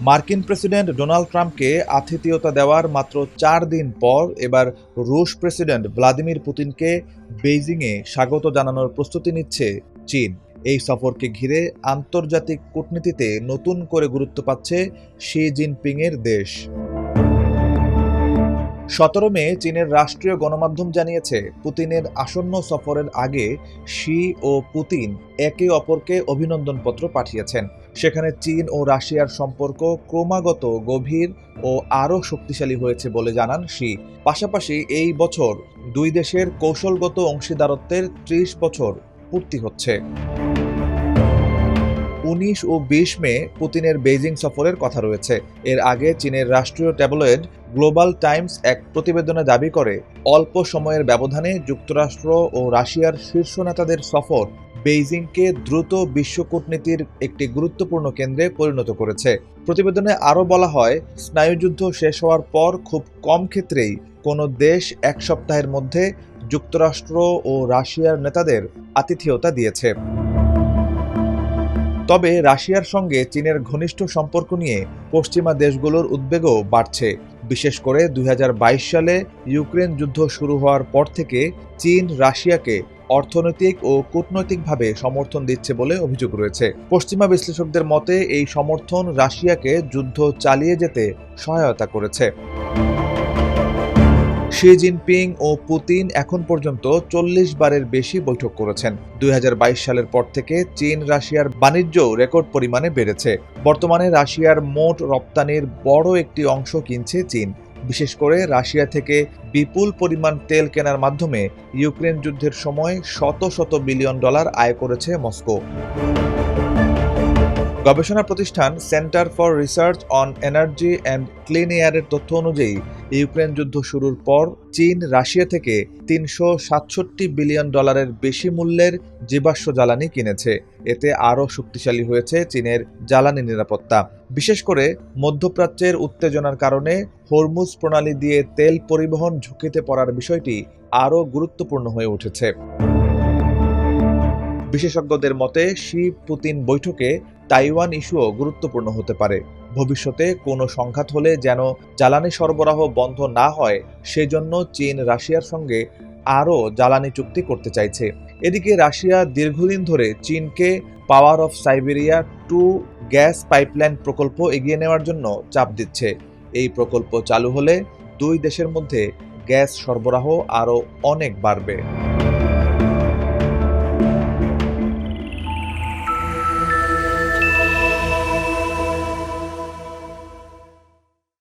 মার্কিন president Donald ট্রাম্পকে আতিথেয়তা দেওয়ার মাত্র ৪ দিন পর এবার রুশ প্রেসিডেন্ট ভ্লাদিমির পুতিনকে বেইজিংয়ে স্বাগত জানানোর প্রস্তুতি নিচ্ছে চীন। এই সফরকে ঘিরে আন্তর্জাতিক কূটনীতিতে নতুন করে গুরুত্ব পাচ্ছে শি জিনপিংয়ের দেশ। ১৭ মে চীনের রাষ্ট্রীয় গণমাধ্যম জানিয়েছে, পুতিনের আসন্ন সফরের আগে শি ও পুতিন একে অপরকে অভিনন্দনপত্র পাঠিয়েছেন। সেখানে চীন ও রাশিয়ার সম্পর্ক ক্রমাগত গভীর ও আরও শক্তিশালী হয়েছে বলে জানান শি। পাশাপাশি এই বছর দুই দেশের কৌশলগত অংশীদারত্বের ৩০ বছর পূর্তি হচ্ছে। ১৯ ও ২০ মে পুতিনের বেইজিং সফরের কথা রয়েছে। এর আগে চীনের রাষ্ট্রীয় ট্যাবলয়েড গ্লোবাল টাইমস এক প্রতিবেদনে দাবি করে, অল্প সময়ের ব্যবধানে যুক্তরাষ্ট্র ও রাশিয়ার শীর্ষ নেতাদের সফর বেইজিংকে দ্রুত বিশ্ব কূটনীতির একটি গুরুত্বপূর্ণ কেন্দ্রে পরিণত করেছে। প্রতিবেদনে আরও বলা হয়, স্নায়ুযুদ্ধ শেষ হওয়ার পর খুব কম ক্ষেত্রেই কোনো দেশ এক সপ্তাহের মধ্যে যুক্তরাষ্ট্র ও রাশিয়ার নেতাদের আতিথেয়তা দিয়েছে। তবে রাশিয়ার সঙ্গে চীনের ঘনিষ্ঠ সম্পর্ক নিয়ে পশ্চিমা দেশগুলোর উদ্বেগও বাড়ছে। বিশেষ করে ২০২২ সালে ইউক্রেন যুদ্ধ শুরু হওয়ার পর থেকে চীন রাশিয়াকে অর্থনৈতিক ও কূটনৈতিকভাবে সমর্থন দিচ্ছে বলে অভিযোগ রয়েছে। পশ্চিমা বিশ্লেষকদের মতে এই সমর্থন রাশিয়াকে যুদ্ধ চালিয়ে যেতে সহায়তা করেছে। শি জিনপিং ও পুতিন এখন পর্যন্ত ৪০ বারের বেশি বৈঠক করেছেন। ২০২২ সালের পর থেকে চীন রাশিয়ার বাণিজ্য রেকর্ড পরিমাণে বেড়েছে। বর্তমানে রাশিয়ার মোট রপ্তানির বড় একটি অংশ কিনছে চীন। বিশেষ করে রাশিয়া থেকে বিপুল পরিমাণ তেল কেনার মাধ্যমে ইউক্রেন যুদ্ধের সময় শত শত বিলিয়ন ডলার আয় করেছে মস্কো। গবেষণা প্রতিষ্ঠান centre for research on energy and clean এয়ারের তথ্য অনুযায়ী ইউক্রেন যুদ্ধ শুরুর পর চীন রাশিয়া থেকে ৩৬৭ বিলিয়ন ডলারের বেশি মূল্যের জীবাশ্ম জ্বালানি কিনেছে। এতে আরও শক্তিশালী হয়েছে চীনের জ্বালানি নিরাপত্তা। বিশেষ করে মধ্যপ্রাচ্যের উত্তেজনার কারণে হরমুজ প্রণালী দিয়ে তেল পরিবহন ঝুঁকিতে পড়ার বিষয়টি আরও গুরুত্বপূর্ণ হয়ে উঠেছে। বিশেষজ্ঞদের মতে শি পুতিন বৈঠকে তাইওয়ান ইস্যুও গুরুত্বপূর্ণ হতে পারে। ভবিষ্যতে কোনো সংঘাত হলে যেন জ্বালানি সরবরাহ বন্ধ না হয়, সেজন্য চীন রাশিয়ার সঙ্গে আরও জ্বালানি চুক্তি করতে চাইছে। এদিকে রাশিয়া দীর্ঘদিন ধরে চীনকে power of Siberia ২ gas pipeline প্রকল্প এগিয়ে নেওয়ার জন্য চাপ দিচ্ছে। এই প্রকল্প চালু হলে দুই দেশের মধ্যে গ্যাস সরবরাহ আরও অনেক বাড়বে।